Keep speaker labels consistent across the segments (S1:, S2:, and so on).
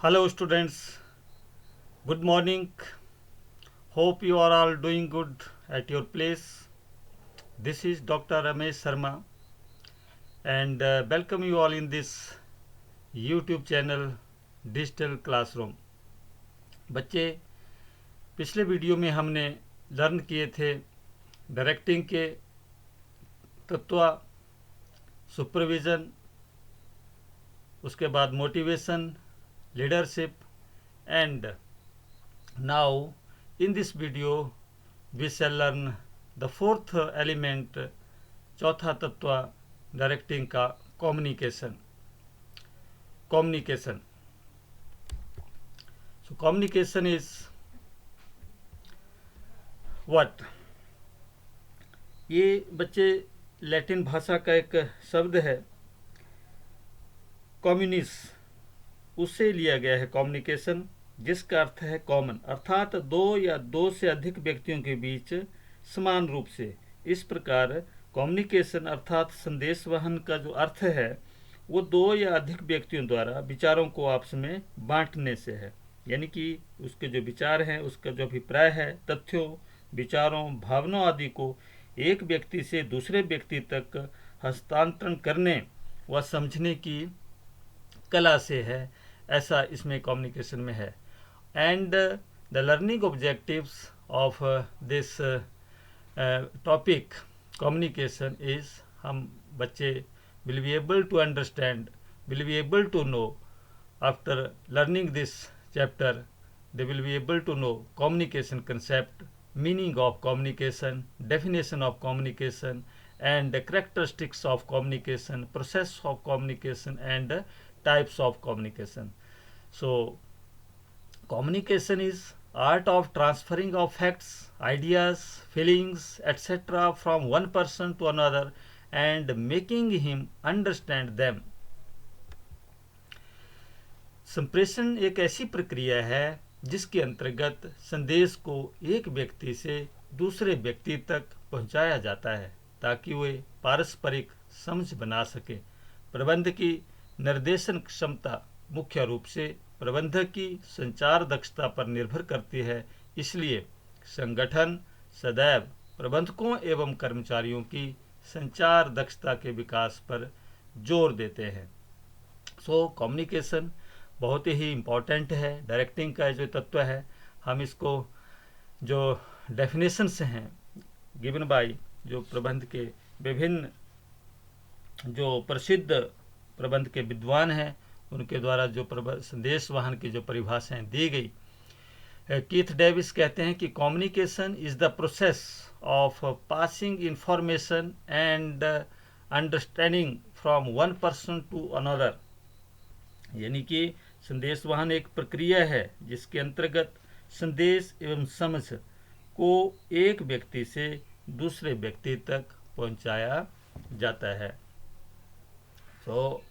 S1: Hello students, good morning. Hope you are all doing good at your place. This is Dr. Ramesh Sharma and welcome you all in this YouTube channel Digital Classroom. बच्चे पिछले video में हमने learn किए थे directing के तत्व, supervision, उसके बाद motivation, leadership and now in this video we shall learn the fourth element, चौथा तत्व डायरेक्टिंग का communication. So communication is what? ये बच्चे लैटिन भाषा का एक शब्द है कम्युनिस, उससे लिया गया है कम्युनिकेशन, जिसका अर्थ है कॉमन, अर्थात दो या दो से अधिक व्यक्तियों के बीच समान रूप से। इस प्रकार कम्युनिकेशन अर्थात संदेश वहन का जो अर्थ है वो दो या अधिक व्यक्तियों द्वारा विचारों को आपस में बांटने से है, यानी कि उसके जो विचार हैं, उसका जो अभिप्राय है, तथ्यों, विचारों, भावनाओं आदि को एक व्यक्ति से दूसरे व्यक्ति तक हस्तांतरण करने व समझने की कला से है, ऐसा इसमें कम्युनिकेशन में है। And the learning objectives of this topic communication is, हम बच्चे will be able to understand, will be able to know after learning this chapter, they will be able to know communication concept, meaning of communication, definition of communication, and the characteristics of communication, process of communication, and types of communication. So communication is art of transferring of facts, ideas, feelings, etc. from one person to another and making him understand them. संप्रेषण एक ऐसी प्रक्रिया है जिसके अंतर्गत संदेश को एक व्यक्ति से दूसरे व्यक्ति तक पहुंचाया जाता है ताकि वे पारस्परिक समझ बना सके। प्रबंध की निर्देशन क्षमता मुख्य रूप से प्रबंधक की संचार दक्षता पर निर्भर करती है, इसलिए संगठन सदैव प्रबंधकों एवं कर्मचारियों की संचार दक्षता के विकास पर जोर देते हैं। सो कम्युनिकेशन बहुत ही इम्पॉर्टेंट है, डायरेक्टिंग का जो तत्व है। हम इसको जो डेफिनेशंस हैं गिवन बाय जो प्रबंध के विभिन्न जो प्रसिद्ध प्रबंध के विद्वान हैं उनके द्वारा जो संदेश वाहन की जो परिभाषाएं दी गई, कीथ डेविस कहते हैं कि communication is the process of passing information and understanding from one person to another, यानी कि संदेश वाहन एक प्रक्रिया है जिसके अंतर्गत संदेश एवं समझ को एक व्यक्ति से दूसरे व्यक्ति तक पहुंचाया जाता है। सो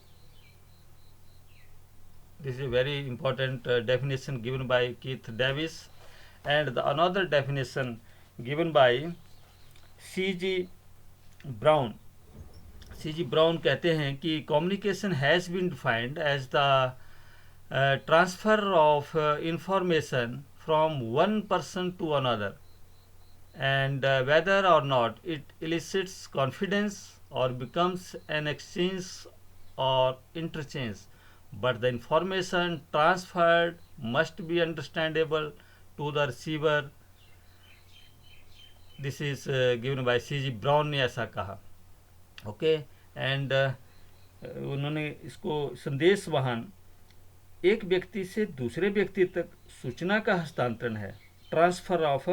S1: this is a very important definition given by Keith Davis, and the another definition given by C.G. Brown. C.G. Brown कहते हैं कि communication has been defined as the transfer of information from one person to another, and whether or not it elicits confidence or becomes an exchange or interchange, but the information transferred must be understandable to the receiver. This is given by C.G. Brown ने ऐसा कहा। Okay, and उन्होंने इसको संदेश वाहन एक व्यक्ति से दूसरे व्यक्ति तक सूचना का हस्तांतरण है, ट्रांसफर ऑफ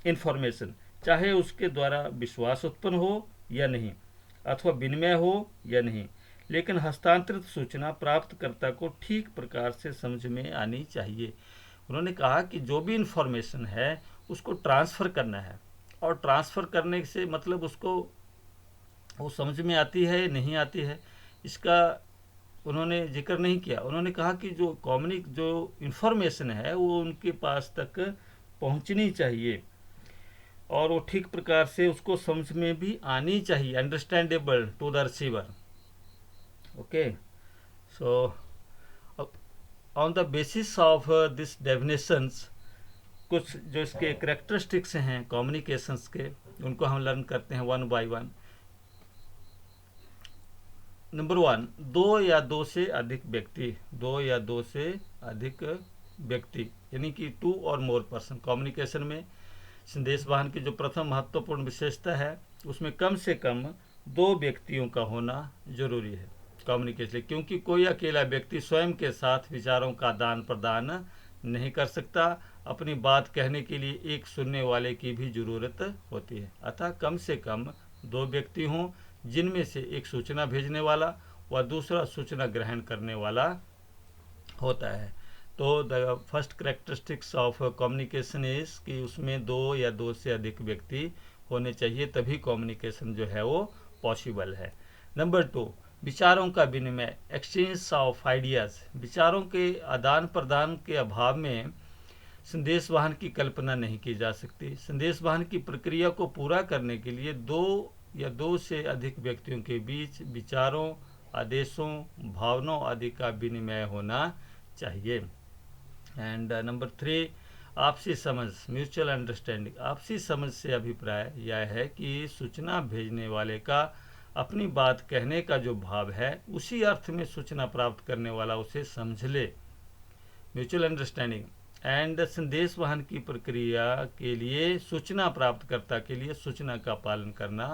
S1: इंफॉर्मेशन, चाहे उसके द्वारा विश्वास उत्पन्न हो या नहीं अथवा विनिमय हो या नहीं, लेकिन हस्तांतरित सूचना प्राप्तकर्ता को ठीक प्रकार से समझ में आनी चाहिए। उन्होंने कहा कि जो भी इंफॉर्मेशन है उसको ट्रांसफ़र करना है, और ट्रांसफ़र करने से मतलब उसको वो समझ में आती है नहीं आती है, इसका उन्होंने जिक्र नहीं किया। उन्होंने कहा कि जो जो इंफॉर्मेशन है वो उनके पास तक पहुंचनी चाहिए और वो ठीक प्रकार से उसको समझ में भी आनी चाहिए, understandable to the receiver. Okay, so on the basis of this definitions कुछ जो इसके करेक्टरिस्टिक्स हैं कम्युनिकेशंस के, उनको हम लर्न करते हैं वन बाय वन। नंबर 1, दो या दो से अधिक व्यक्ति, दो या दो से अधिक व्यक्ति यानी कि 2 और मोर पर्सन। कम्युनिकेशन में संदेश वाहन की जो प्रथम महत्वपूर्ण विशेषता है उसमें कम से कम 2 व्यक्तियों का होना जरूरी है कम्युनिकेशन, क्योंकि कोई अकेला व्यक्ति स्वयं के साथ विचारों का आदान प्रदान नहीं कर सकता। अपनी बात कहने के लिए एक सुनने वाले की भी जरूरत होती है। अतः कम से कम 2 व्यक्ति हों, जिनमें से एक सूचना भेजने वाला व दूसरा सूचना ग्रहण करने वाला होता है। तो the first characteristics of communication is कि उसमें 2 या 2 से अधिक व्यक्ति होने चाहिए, तभी कम्युनिकेशन जो है वो पॉसिबल है। नंबर 2, विचारों का विनिमय, एक्सचेंज ऑफ आइडियाज। विचारों के आदान प्रदान के अभाव में संदेश वाहन की कल्पना नहीं की जा सकती। संदेश वाहन की प्रक्रिया को पूरा करने के लिए 2 या 2 से अधिक व्यक्तियों के बीच विचारों, आदेशों, भावनाओं आदि का विनिमय होना चाहिए। एंड नंबर 3, आपसी समझ, म्यूचुअल अंडरस्टैंडिंग। आपसी समझ से अभिप्राय यह है कि सूचना भेजने वाले का अपनी बात कहने का जो भाव है उसी अर्थ में सूचना प्राप्त करने वाला उसे समझ ले। Mutual understanding. एंड संदेश वहन की प्रक्रिया के लिए सूचना प्राप्तकर्ता के लिए सूचना का पालन करना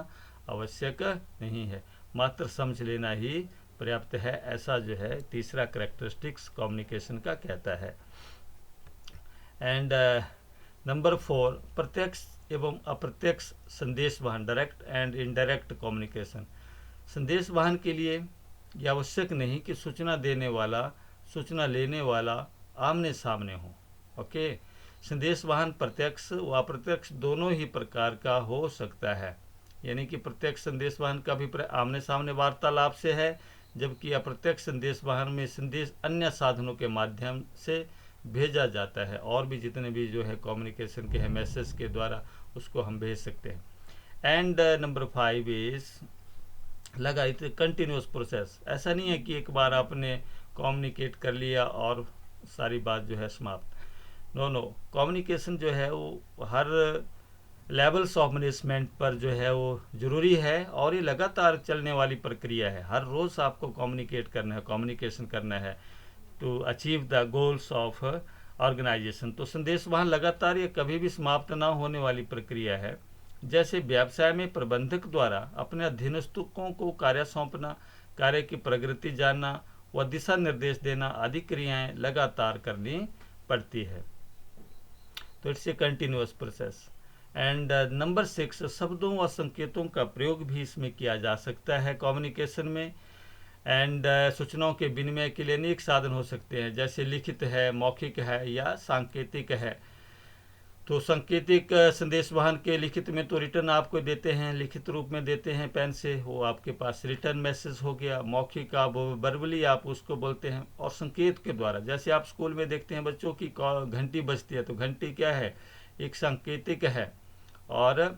S1: आवश्यक नहीं है, मात्र समझ लेना ही पर्याप्त है। ऐसा जो है तीसरा करेक्टरिस्टिक्स कम्युनिकेशन का कहता है। एंड नंबर 4, प्रत्यक्ष एवं अप्रत्यक्ष संदेश वहन, डायरेक्ट एंड इनडायरेक्ट कम्युनिकेशन। संदेश वहन के लिए यह आवश्यक नहीं कि सूचना देने वाला सूचना लेने वाला आमने सामने हो। ओके, संदेश वाहन प्रत्यक्ष व अप्रत्यक्ष दोनों ही प्रकार का हो सकता है, यानी कि प्रत्यक्ष संदेश वाहन का अभिप्राय आमने सामने वार्तालाप से है, जबकि अप्रत्यक्ष संदेश वाहन में संदेश अन्य साधनों के माध्यम से भेजा जाता है। और भी जितने भी जो है कम्युनिकेशन के हैं मैसेज के द्वारा, उसको हम भेज सकते हैं। एंड नंबर 5 इज लगातार कंटिन्यूस प्रोसेस। ऐसा नहीं है कि एक बार आपने कम्युनिकेट कर लिया और सारी बात जो है समाप्त। नो, कम्युनिकेशन जो है वो हर लेवल्स ऑफ मैनेजमेंट पर जो है वो ज़रूरी है और ये लगातार चलने वाली प्रक्रिया है। हर रोज़ आपको कम्युनिकेट करना है, कम्युनिकेशन करना है to achieve the goals of organisation. तो संदेश वहन लगातार ये कभी भी समाप्त ना होने वाली प्रक्रिया है। जैसे व्यवसाय में प्रबंधक द्वारा अपने अधीनस्थों को कार्य सौंपना, कार्य की प्रगति जानना व दिशा निर्देश देना आदि क्रियाएं लगातार करनी पड़ती है। तो it's a continuous process. And number 6, शब्दों व संकेतों का प्रयोग भी इसमें किया जा सकता है कम्युनिकेशन में। एंड सूचनाओं के विनिमय के लिए अनेक साधन हो सकते हैं, जैसे लिखित है, मौखिक है या सांकेतिक है। तो सांकेतिक संदेश वाहन के लिखित में तो रिटर्न आपको देते हैं, लिखित रूप में देते हैं पेन से, वो आपके पास रिटर्न मैसेज हो गया। मौखिक आप वर्बली आप उसको बोलते हैं, और संकेत के द्वारा, जैसे आप स्कूल में देखते हैं बच्चों की घंटी बजती है, तो घंटी क्या है, एक सांकेतिक है। और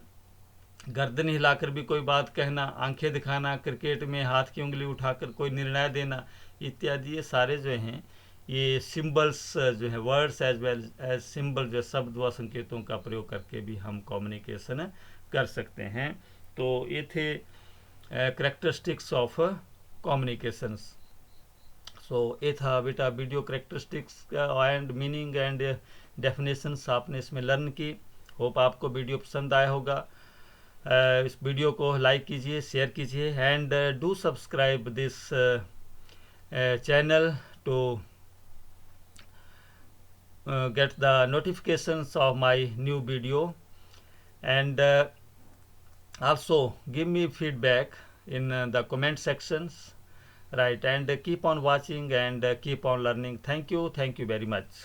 S1: गर्दन हिलाकर भी कोई बात कहना, आंखें दिखाना, क्रिकेट में हाथ की उंगली उठाकर कोई निर्णय देना इत्यादि, ये सारे जो हैं ये सिंबल्स जो है, words as well as symbol, जो शब्द व संकेतों का प्रयोग करके भी हम कम्युनिकेशन कर सकते हैं। तो ये थे करेक्टरिस्टिक्स ऑफ कम्युनिकेशंस। सो ये था बेटा video characteristics and meaning and definitions आपने इसमें लर्न की। होप आपको वीडियो पसंद आया होगा। इस वीडियो को लाइक कीजिए, शेयर कीजिए, and do subscribe this channel to get the notifications of my new video, and also give me feedback in the comment sections, right? And keep on watching and keep on learning. Thank you very much.